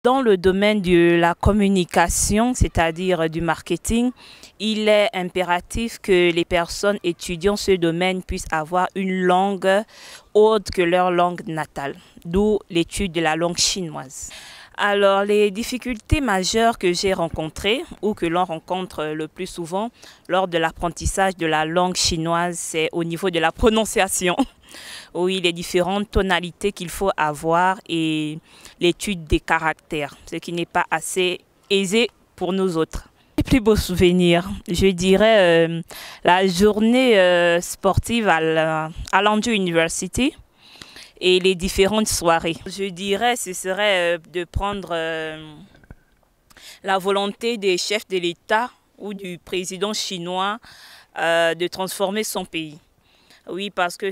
Dans le domaine de la communication, c'est-à-dire du marketing, il est impératif que les personnes étudiant ce domaine puissent avoir une langue autre que leur langue natale, d'où l'étude de la langue chinoise. Alors, les difficultés majeures que j'ai rencontrées ou que l'on rencontre le plus souvent lors de l'apprentissage de la langue chinoise, c'est au niveau de la prononciation. Oui, les différentes tonalités qu'il faut avoir et l'étude des caractères, ce qui n'est pas assez aisé pour nous autres. Les plus beaux souvenirs, je dirais la journée sportive à l'Anju University et les différentes soirées. Je dirais ce serait de prendre la volonté des chefs de l'État ou du président chinois de transformer son pays. Oui, parce que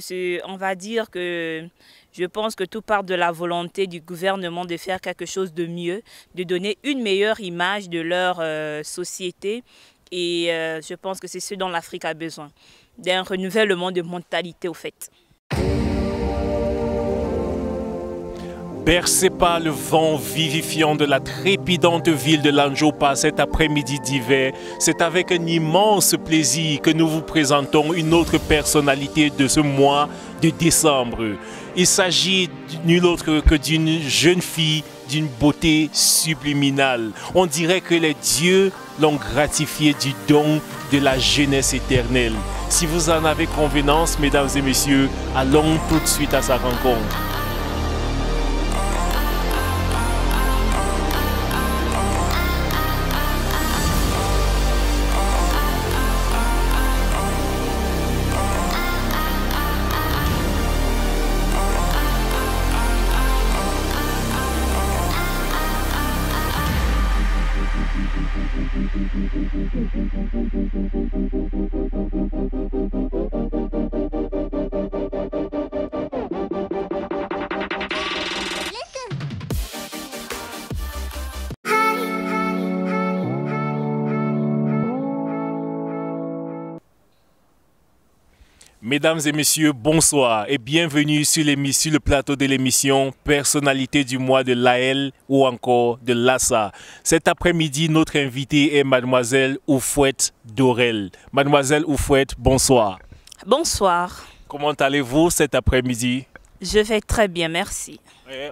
on va dire que je pense que tout part de la volonté du gouvernement de faire quelque chose de mieux, de donner une meilleure image de leur société. Et je pense que c'est ce dont l'Afrique a besoin, d'un renouvellement de mentalité au fait. Bercé par le vent vivifiant de la trépidante ville de Lanzhou par cet après-midi d'hiver, c'est avec un immense plaisir que nous vous présentons une autre personnalité de ce mois de décembre. Il s'agit nul autre que d'une jeune fille d'une beauté subliminale. On dirait que les dieux l'ont gratifiée du don de la jeunesse éternelle. Si vous en avez convenance, mesdames et messieurs, allons tout de suite à sa rencontre. Mesdames et messieurs, bonsoir et bienvenue sur le plateau de l'émission Personnalité du mois de l'AL ou encore de Lhassa. Cet après-midi, notre invitée est Mademoiselle Oufouette Dorel. Mademoiselle Oufouette, bonsoir. Bonsoir. Comment allez-vous cet après-midi? Je vais très bien, merci.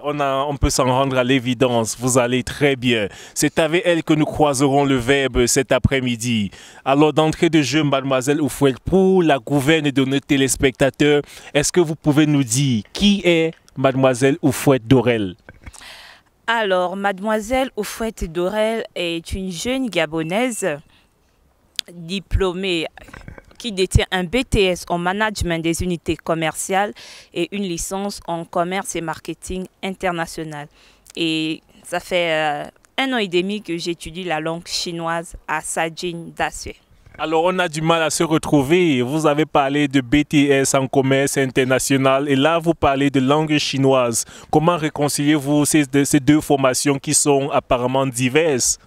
On peut s'en rendre à l'évidence, vous allez très bien. C'est avec elle que nous croiserons le verbe cet après-midi. Alors d'entrée de jeu, Mademoiselle Oufouette, pour la gouverne de nos téléspectateurs, est-ce que vous pouvez nous dire qui est Mademoiselle Oufouette Dorel? Alors, Mademoiselle Oufouette Dorel est une jeune Gabonaise diplômée qui détient un BTS en management des unités commerciales et une licence en commerce et marketing international. Et ça fait 1 an et demi que j'étudie la langue chinoise à Sajin Dasue. Alors on a du mal à se retrouver. Vous avez parlé de BTS en commerce international et là vous parlez de langue chinoise. Comment réconciliez-vous ces deux formations qui sont apparemment diverses?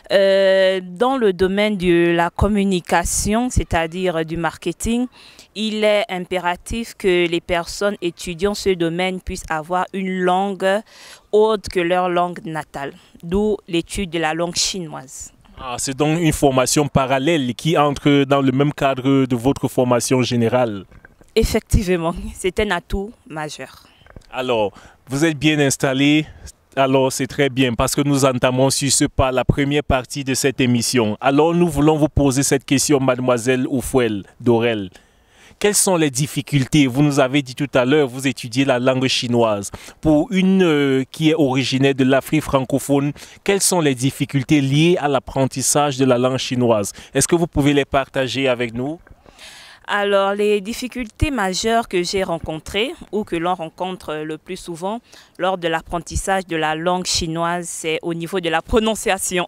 Dans le domaine de la communication, c'est-à-dire du marketing, il est impératif que les personnes étudiant ce domaine puissent avoir une langue autre que leur langue natale, d'où l'étude de la langue chinoise. Ah, c'est donc une formation parallèle qui entre dans le même cadre de votre formation générale. Effectivement, c'est un atout majeur. Alors, vous êtes bien installé. Alors, c'est très bien parce que nous entamons sur ce pas la première partie de cette émission. Alors, nous voulons vous poser cette question, Mademoiselle Oufouette Dorel. Quelles sont les difficultés? Vous nous avez dit tout à l'heure, vous étudiez la langue chinoise. Pour une qui est originaire de l'Afrique francophone, quelles sont les difficultés liées à l'apprentissage de la langue chinoise? Est-ce que vous pouvez les partager avec nous? Alors, les difficultés majeures que j'ai rencontrées ou que l'on rencontre le plus souvent lors de l'apprentissage de la langue chinoise, c'est au niveau de la prononciation.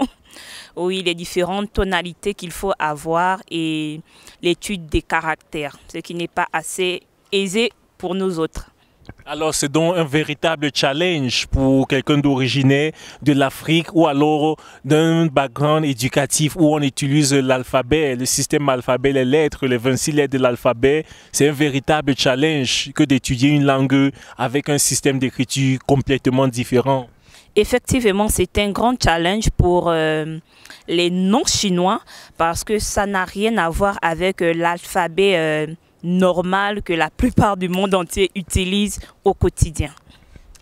Oui, les différentes tonalités qu'il faut avoir et l'étude des caractères, ce qui n'est pas assez aisé pour nous autres. Alors c'est donc un véritable challenge pour quelqu'un d'originaire de l'Afrique ou alors d'un background éducatif où on utilise l'alphabet, le système alphabet, les lettres, les 26 lettres de l'alphabet. C'est un véritable challenge que d'étudier une langue avec un système d'écriture complètement différent. Effectivement, c'est un grand challenge pour les non-chinois parce que ça n'a rien à voir avec l'alphabet normal que la plupart du monde entier utilise au quotidien.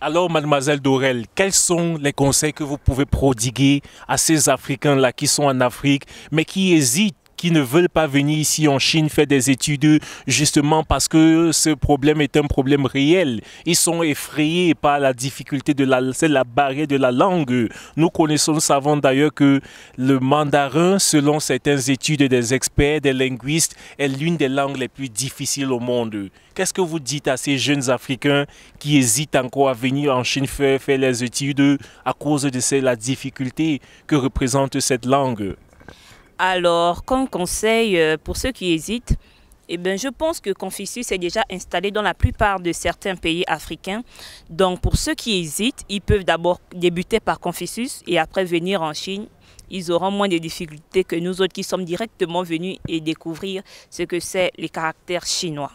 Alors, mademoiselle Dorel, quels sont les conseils que vous pouvez prodiguer à ces Africains-là qui sont en Afrique, mais qui hésitent, qui ne veulent pas venir ici en Chine faire des études, justement parce que ce problème est un problème réel. Ils sont effrayés par la difficulté de la barrière de la langue. Nous savons d'ailleurs que le mandarin, selon certaines études des experts, des linguistes, est l'une des langues les plus difficiles au monde. Qu'est-ce que vous dites à ces jeunes Africains qui hésitent encore à venir en Chine faire les études à cause de la difficulté que représente cette langue? Alors, comme conseil pour ceux qui hésitent, eh bien, je pense que Confucius est déjà installé dans la plupart de certains pays africains. Donc, pour ceux qui hésitent, ils peuvent d'abord débuter par Confucius et après venir en Chine. Ils auront moins de difficultés que nous autres qui sommes directement venus et découvrir ce que c'est les caractères chinois.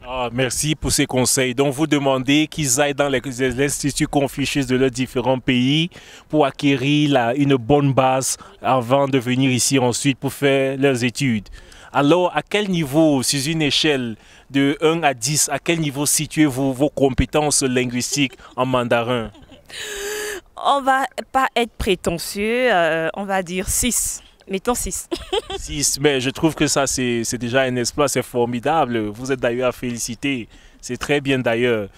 Ah, merci pour ces conseils. Donc, vous demandez qu'ils aillent dans les instituts Confucius de leurs différents pays pour acquérir une bonne base avant de venir ici ensuite pour faire leurs études. Alors, à quel niveau, sur une échelle de 1 à 10, à quel niveau situez-vous vos compétences linguistiques en mandarin? On va pas être prétentieux, on va dire 6. Mettons 6. 6, mais je trouve que ça, c'est déjà un exploit, c'est formidable. Vous êtes d'ailleurs à féliciter. C'est très bien d'ailleurs.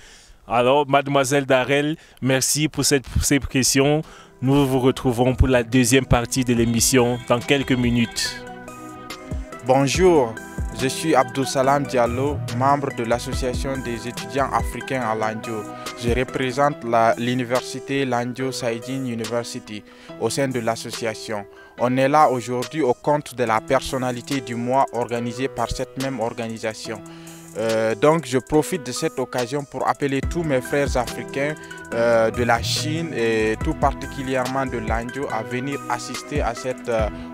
Alors, mademoiselle Darel, merci pour ces questions. Nous vous retrouvons pour la deuxième partie de l'émission dans quelques minutes. Bonjour, je suis Abdou Salam Diallo, membre de l'association des étudiants africains à Landio. Je représente l'université Landio Saïdine University au sein de l'association. On est là aujourd'hui au compte de la personnalité du mois organisée par cette même organisation. Donc je profite de cette occasion pour appeler tous mes frères africains de la Chine et tout particulièrement de Landio à venir assister à cette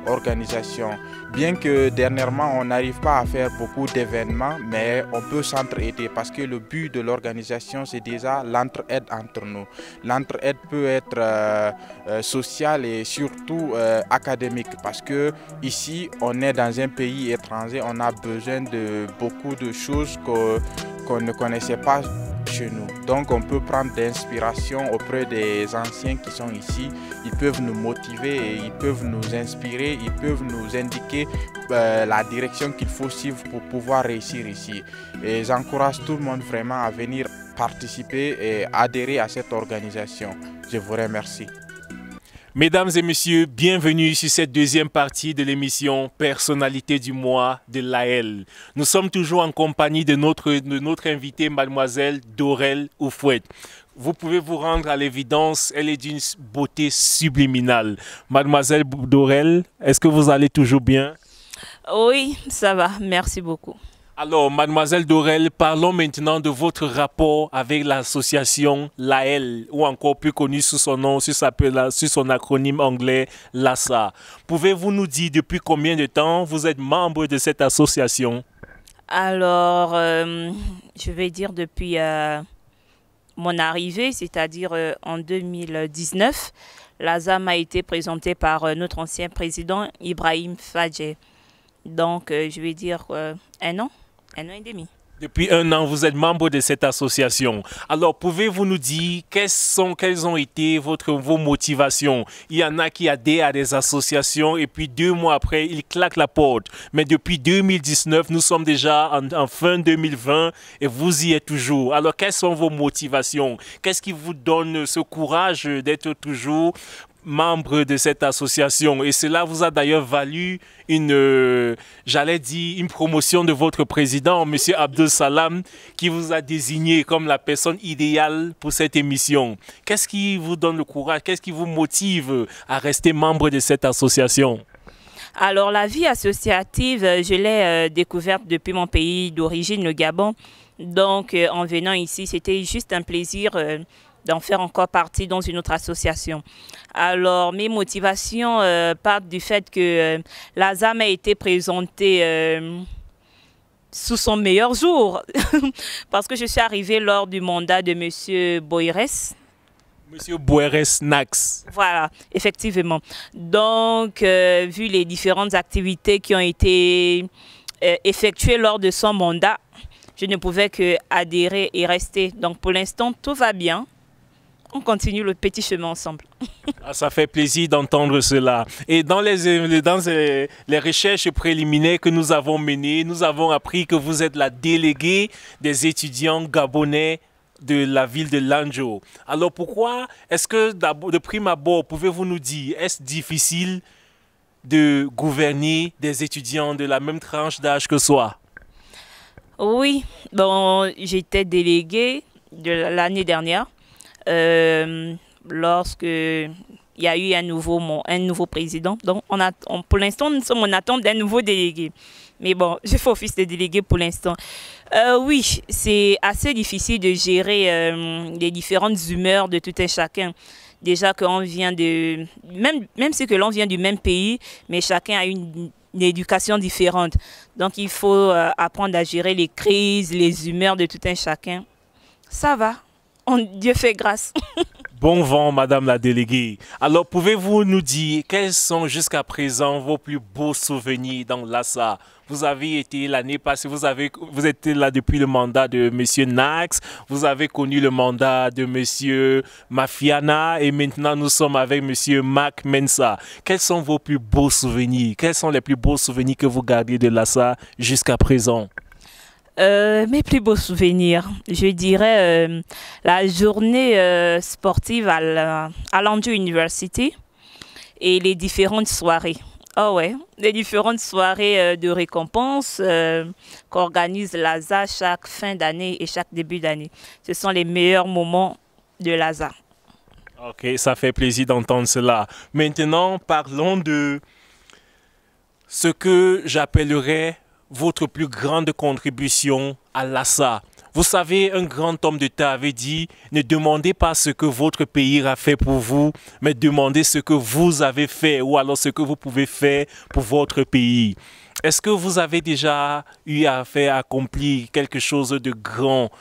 organisation. Bien que dernièrement on n'arrive pas à faire beaucoup d'événements, mais on peut s'entraider parce que le but de l'organisation c'est déjà l'entraide entre nous. L'entraide peut être sociale et surtout académique parce que ici on est dans un pays étranger, on a besoin de beaucoup de choses qu'on ne connaissait pas chez nous. Donc on peut prendre d'inspiration auprès des anciens qui sont ici. Ils peuvent nous motiver, et ils peuvent nous inspirer, ils peuvent nous indiquer la direction qu'il faut suivre pour pouvoir réussir ici. Et j'encourage tout le monde vraiment à venir participer et adhérer à cette organisation. Je vous remercie. Mesdames et messieurs, bienvenue sur cette deuxième partie de l'émission Personnalité du mois de l'AL. Nous sommes toujours en compagnie de notre invitée, mademoiselle Dorel Oufouette. Vous pouvez vous rendre à l'évidence, elle est d'une beauté subliminale. Mademoiselle Dorel, est-ce que vous allez toujours bien? Oui, ça va, merci beaucoup. Alors, mademoiselle Dorel, parlons maintenant de votre rapport avec l'association LAEL, ou encore plus connue sous son nom, sous son acronyme anglais LASA. Pouvez-vous nous dire depuis combien de temps vous êtes membre de cette association? Alors, je vais dire depuis mon arrivée, c'est-à-dire en 2019, LASA m'a été présentée par notre ancien président Ibrahim Fadje. Donc, je vais dire 1 an. 1 an et demi. Depuis 1 an, vous êtes membre de cette association. Alors, pouvez-vous nous dire quelles ont été vos motivations? Il y en a qui adhèrent à des associations et puis 2 mois après, ils claquent la porte. Mais depuis 2019, nous sommes déjà en fin 2020 et vous y êtes toujours. Alors, quelles sont vos motivations? Qu'est-ce qui vous donne ce courage d'être toujours membre de cette association? Et cela vous a d'ailleurs valu une promotion de votre président, M. Abdou Salam, qui vous a désigné comme la personne idéale pour cette émission. Qu'est-ce qui vous donne le courage? Qu'est-ce qui vous motive à rester membre de cette association? Alors, la vie associative, je l'ai découverte depuis mon pays d'origine, le Gabon. Donc, en venant ici, c'était juste un plaisir d'en faire encore partie dans une autre association. Alors, mes motivations partent du fait que l'ASA m'a été présentée sous son meilleur jour, parce que je suis arrivée lors du mandat de M. Boires. Monsieur Boeres Nax. Voilà, effectivement. Donc, vu les différentes activités qui ont été effectuées lors de son mandat, je ne pouvais que adhérer et rester. Donc, pour l'instant, tout va bien. On continue le petit chemin ensemble. Ah, ça fait plaisir d'entendre cela. Et dans les recherches préliminaires que nous avons menées, nous avons appris que vous êtes la déléguée des étudiants gabonais de la ville de Landio. Alors pourquoi est-ce que de prime abord, pouvez-vous nous dire, est-ce difficile de gouverner des étudiants de la même tranche d'âge que soi? Oui, bon, j'étais déléguée de l'année dernière. Lorsque il y a eu un nouveau président. Donc, pour l'instant, nous sommes en attente d'un nouveau délégué. Mais bon, je fais office de délégué pour l'instant. Oui, c'est assez difficile de gérer les différentes humeurs de tout un chacun. Déjà qu'on vient de... Même si que l'on vient du même pays, mais chacun a une éducation différente. Donc, il faut apprendre à gérer les crises, les humeurs de tout un chacun. Ça va. Dieu fait grâce. Bon vent, Madame la déléguée. Alors, pouvez-vous nous dire quels sont jusqu'à présent vos plus beaux souvenirs dans Lhassa? Vous avez été l'année passée, vous êtes là depuis le mandat de M. Nax, vous avez connu le mandat de M. Mafiana et maintenant nous sommes avec M. Mac Mensa. Quels sont vos plus beaux souvenirs? Quels sont les plus beaux souvenirs que vous gardez de Lhassa jusqu'à présent? Mes plus beaux souvenirs, je dirais la journée sportive à Landio University et les différentes soirées. Oh ouais, les différentes soirées de récompense qu'organise l'ASA chaque fin d'année et chaque début d'année. Ce sont les meilleurs moments de l'ASA. Ok, ça fait plaisir d'entendre cela. Maintenant, parlons de ce que j'appellerais votre plus grande contribution à Lhassa. Vous savez, un grand homme d'État avait dit, ne demandez pas ce que votre pays a fait pour vous, mais demandez ce que vous avez fait ou alors ce que vous pouvez faire pour votre pays. Est-ce que vous avez déjà eu à faire accomplir quelque chose de grand,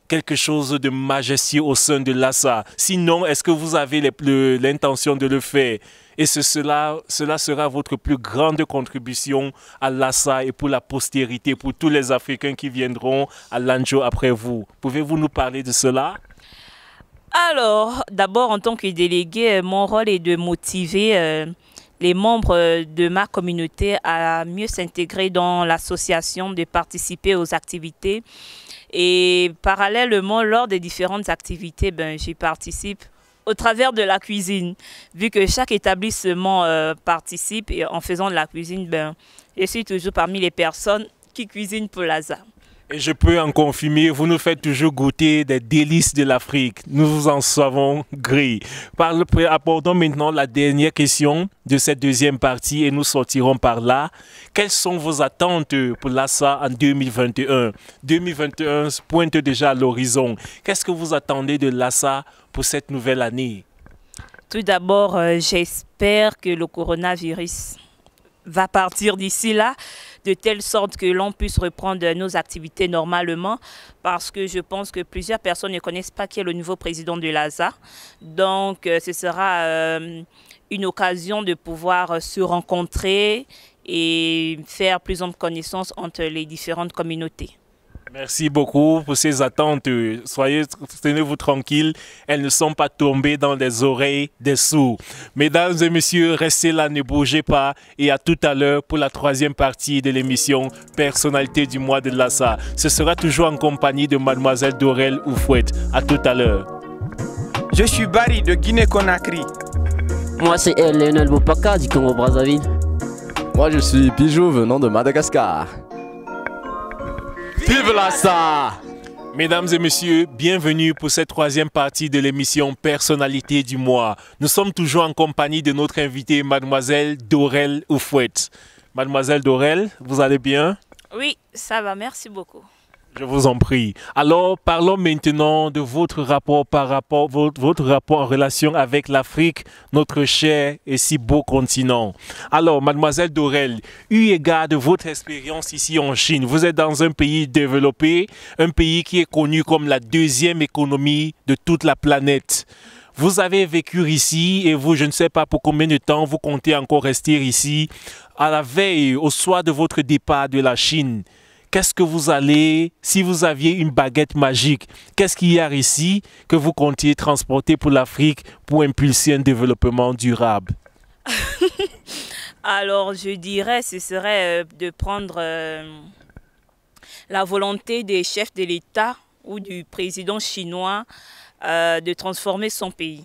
quelque chose de majestueux au sein de Lhassa? Sinon, est-ce que vous avez l'intention de le faire? Et cela sera votre plus grande contribution à Lhassa et pour la postérité, pour tous les Africains qui viendront à Landio après vous. Pouvez-vous nous parler de cela? Alors, d'abord, en tant que délégué, mon rôle est de motiver les membres de ma communauté à mieux s'intégrer dans l'association, de participer aux activités. Et parallèlement, lors des différentes activités, j'y participe au travers de la cuisine. Vu que chaque établissement participe et en faisant de la cuisine, je suis toujours parmi les personnes qui cuisinent pour l'ASA. Et je peux en confirmer, vous nous faites toujours goûter des délices de l'Afrique. Nous vous en savons gré. Abordons maintenant la dernière question de cette deuxième partie et nous sortirons par là. Quelles sont vos attentes pour Lhassa en 2021? 2021 pointe déjà à l'horizon. Qu'est-ce que vous attendez de Lhassa pour cette nouvelle année? Tout d'abord, j'espère que le coronavirus va partir d'ici là, de telle sorte que l'on puisse reprendre nos activités normalement, parce que je pense que plusieurs personnes ne connaissent pas qui est le nouveau président de l'ASA. Donc, ce sera une occasion de pouvoir se rencontrer et faire plus ample connaissance entre les différentes communautés. Merci beaucoup pour ces attentes. Tenez-vous tranquilles, elles ne sont pas tombées dans les oreilles des sourds. Mesdames et messieurs, restez là, ne bougez pas. Et à tout à l'heure pour la troisième partie de l'émission Personnalité du mois de Lhassa. Ce sera toujours en compagnie de Mademoiselle Dorel Oufouette. À tout à l'heure. Je suis Barry de Guinée-Conakry. Moi, c'est Lionel Bopaka du Congo-Brazzaville. Moi, je suis Pijou venant de Madagascar. Vive Lhassa! Mesdames et messieurs, bienvenue pour cette troisième partie de l'émission Personnalité du mois. Nous sommes toujours en compagnie de notre invitée, Mademoiselle Dorel Oufouette. Mademoiselle Dorel, vous allez bien? Oui, ça va, merci beaucoup. Je vous en prie. Alors, parlons maintenant de votre rapport en relation avec l'Afrique, notre cher et si beau continent. Alors, Mademoiselle Dorel, eu égard de votre expérience ici en Chine, vous êtes dans un pays développé, un pays qui est connu comme la deuxième économie de toute la planète. Vous avez vécu ici et vous, je ne sais pas pour combien de temps vous comptez encore rester ici. À la veille, au soir de votre départ de la Chine, qu'est-ce que vous allez, si vous aviez une baguette magique, qu'est-ce qu'il y a ici que vous comptiez transporter pour l'Afrique pour impulser un développement durable? Alors, je dirais, ce serait de prendre la volonté des chefs de l'État ou du président chinois de transformer son pays.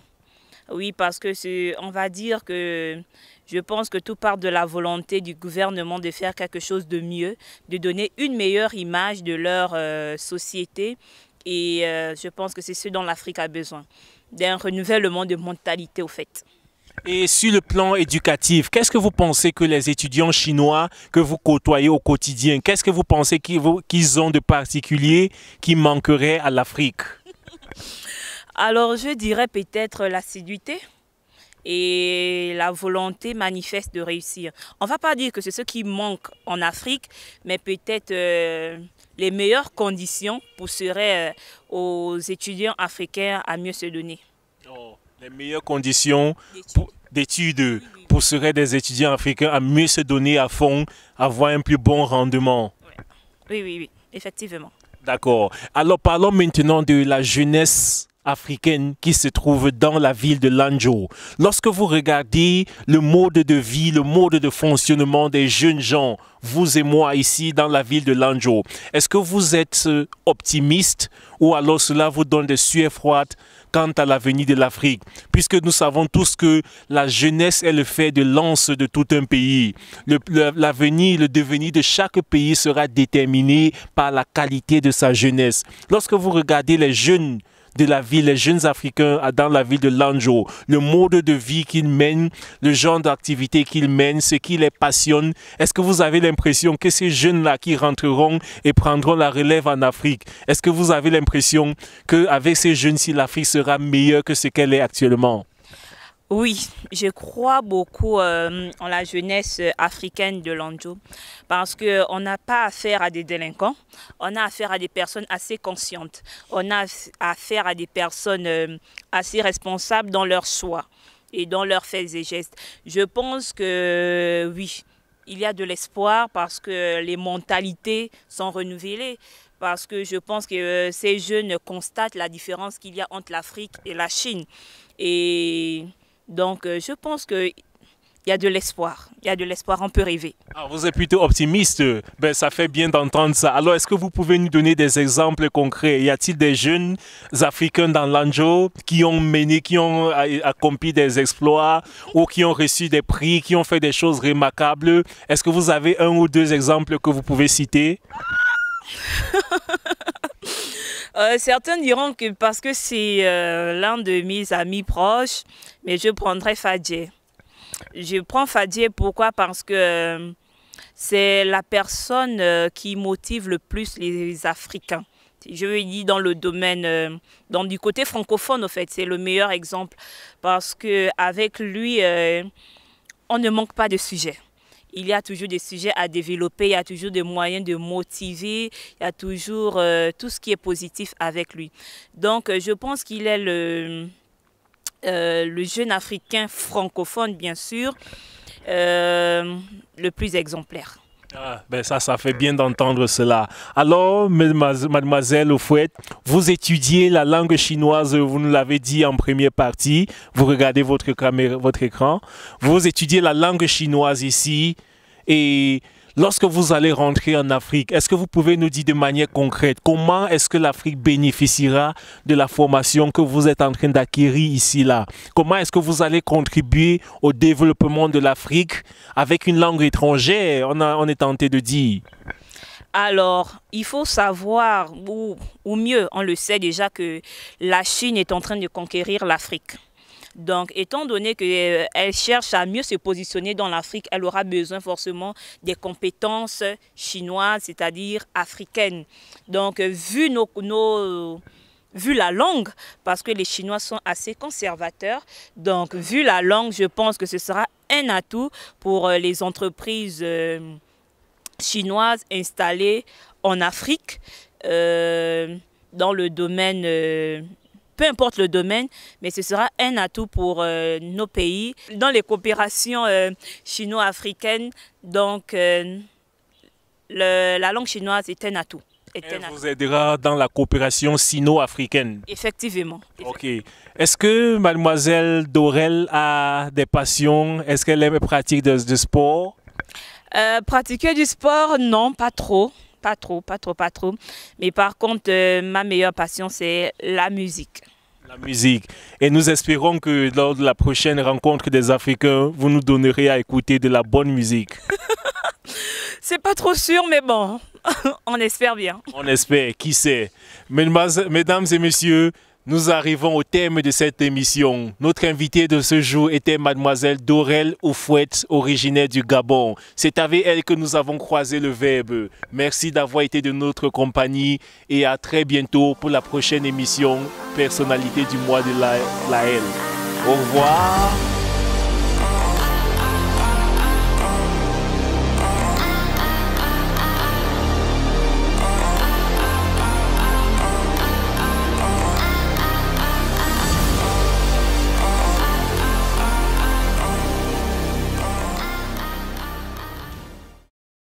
Oui, parce que on va dire que je pense que tout part de la volonté du gouvernement de faire quelque chose de mieux, de donner une meilleure image de leur société. Et je pense que c'est ce dont l'Afrique a besoin, d'un renouvellement de mentalité au fait. Et sur le plan éducatif, qu'est-ce que vous pensez que les étudiants chinois que vous côtoyez au quotidien, qu'est-ce que vous pensez qu'ils ont de particulier qui manquerait à l'Afrique? Alors, je dirais peut-être l'assiduité et la volonté manifeste de réussir. On ne va pas dire que c'est ce qui manque en Afrique, mais peut-être les meilleures conditions pousseraient aux étudiants africains à mieux se donner. Oh, les meilleures conditions d'études pousseraient des étudiants africains à mieux se donner à fond, avoir un plus bon rendement. Oui, oui, oui, effectivement. D'accord. Alors parlons maintenant de la jeunesse africaine qui se trouve dans la ville de Lanzhou. Lorsque vous regardez le mode de vie, le mode de fonctionnement des jeunes gens, vous et moi ici dans la ville de Lanzhou, est-ce que vous êtes optimiste ou alors cela vous donne des sueurs froides quant à l'avenir de l'Afrique, puisque nous savons tous que la jeunesse est le fer de lance de tout un pays. L'avenir, le devenir de chaque pays sera déterminé par la qualité de sa jeunesse. Lorsque vous regardez les jeunes de la ville, les jeunes Africains dans la ville de Lanzhou, le mode de vie qu'ils mènent, le genre d'activité qu'ils mènent, ce qui les passionne. Est-ce que vous avez l'impression que ces jeunes-là qui rentreront et prendront la relève en Afrique, est-ce que vous avez l'impression qu'avec ces jeunes-ci, l'Afrique sera meilleure que ce qu'elle est actuellement? Oui, je crois beaucoup en la jeunesse africaine de Lanzhou parce qu'on n'a pas affaire à des délinquants, on a affaire à des personnes assez conscientes, on a affaire à des personnes assez responsables dans leurs choix et dans leurs faits et gestes. Je pense que oui, il y a de l'espoir parce que les mentalités sont renouvelées. Parce que je pense que ces jeunes constatent la différence qu'il y a entre l'Afrique et la Chine. Et donc, je pense qu'il y a de l'espoir. Il y a de l'espoir, on peut rêver. Ah, vous êtes plutôt optimiste. Ben, ça fait bien d'entendre ça. Alors, est-ce que vous pouvez nous donner des exemples concrets? Y a-t-il des jeunes Africains dans Lanzhou qui ont mené, qui ont accompli des exploits ou qui ont reçu des prix, qui ont fait des choses remarquables? Est-ce que vous avez un ou deux exemples que vous pouvez citer? Certains diront que parce que c'est l'un de mes amis proches, mais je prendrai Fadje. Je prends Fadje pourquoi? Parce que c'est la personne qui motive le plus les Africains. Je veux dire dans le domaine, du côté francophone, au fait, c'est le meilleur exemple. Parce qu'avec lui, on ne manque pas de sujets. Il y a toujours des sujets à développer, il y a toujours des moyens de motiver, il y a toujours tout ce qui est positif avec lui. Donc, je pense qu'il est le jeune Africain francophone, bien sûr, le plus exemplaire. Ah, ben ça fait bien d'entendre cela. Alors, mademoiselle Oufouette, vous étudiez la langue chinoise, vous nous l'avez dit en première partie, vous regardez votre écran, vous étudiez la langue chinoise ici, et lorsque vous allez rentrer en Afrique, est-ce que vous pouvez nous dire de manière concrète, comment est-ce que l'Afrique bénéficiera de la formation que vous êtes en train d'acquérir ici, là? Comment est-ce que vous allez contribuer au développement de l'Afrique avec une langue étrangère, on est tenté de dire? Alors, il faut savoir, ou mieux, on le sait déjà que la Chine est en train de conquérir l'Afrique. Donc, étant donné qu'elle cherche à mieux se positionner dans l'Afrique, elle aura besoin forcément des compétences chinoises, c'est-à-dire africaines. Donc, vu la langue, parce que les Chinois sont assez conservateurs, donc vu la langue, je pense que ce sera un atout pour les entreprises chinoises installées en Afrique, dans le domaine peu importe le domaine, mais ce sera un atout pour nos pays. Dans les coopérations chino-africaines, donc la langue chinoise est un atout. Elle vous aidera dans la coopération sino-africaine. Effectivement. Ok. Est-ce que mademoiselle Dorel a des passions? Est-ce qu'elle aime pratiquer de sport? Pratiquer du sport, non, pas trop. Pas trop. Mais par contre, ma meilleure passion, c'est la musique. La musique. Et nous espérons que lors de la prochaine rencontre des Africains, vous nous donnerez à écouter de la bonne musique. C'est pas trop sûr, mais bon, on espère bien. On espère, qui sait. Mesdames et messieurs, nous arrivons au terme de cette émission. Notre invitée de ce jour était mademoiselle Dorel Oufouette, originaire du Gabon. C'est avec elle que nous avons croisé le verbe. Merci d'avoir été de notre compagnie et à très bientôt pour la prochaine émission Personnalité du mois de l'AL. Au revoir.